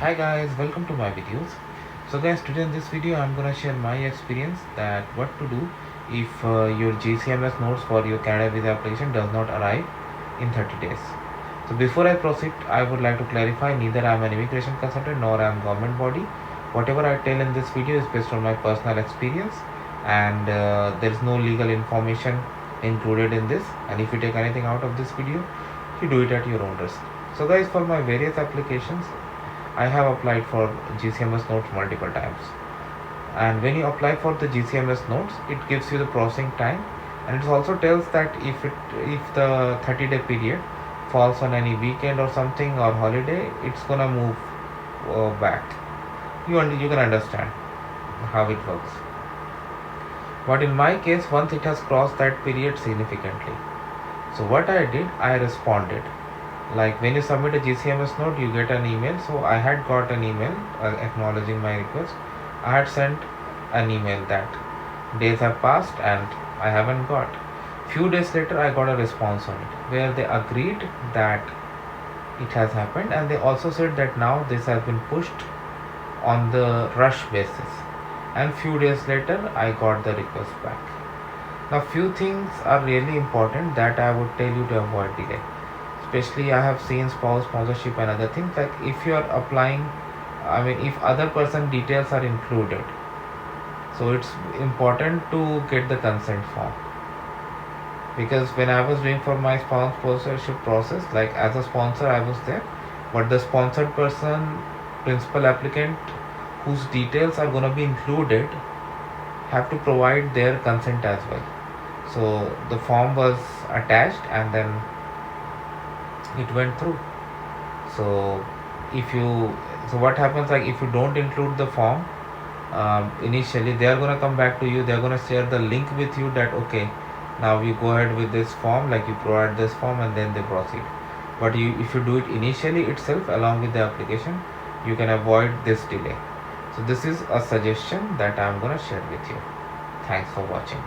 Hi guys, welcome to my videos. So guys, today in this video I'm gonna share my experience that what to do if your GCMS notes for your Canada visa application does not arrive in 30 days. So before I proceed, I would like to clarify neither I am an immigration consultant nor I am government body. Whatever I tell in this video is based on my personal experience, and there is no legal information included in this, and if you take anything out of this video, you do it at your own risk. So guys, for my various applications I have applied for GCMS notes multiple times, and when you apply for the GCMS notes, it gives you the processing time, and it also tells that if the 30-day period falls on any weekend or something or holiday, it's gonna move back. You can understand how it works. But in my case, once it has crossed that period significantly, so what I did, I responded. Like when you submit a GCMS note, you get an email. So I had got an email acknowledging my request. I had sent an email that days have passed and I haven't got. Few days later, I got a response on it where they agreed that it has happened, and they also said that now this has been pushed on the rush basis. And few days later, I got the request back. Now, few things are really important that I would tell you to avoid delay. Especially I have seen sponsorship and other things, like if you are applying, if other person details are included, so it's important to get the consent form, because when I was doing for my sponsorship process, like as a sponsor I was there, but the sponsored person, principal applicant whose details are going to be included, have to provide their consent as well. So the form was attached and then it went through. So what happens, like if you don't include the form initially, they are going to come back to you, they are going to share the link with you that okay, now you go ahead with this form, like you provide this form and then they proceed. But if you do it initially itself along with the application, you can avoid this delay. So this is a suggestion that I am going to share with you. Thanks for watching.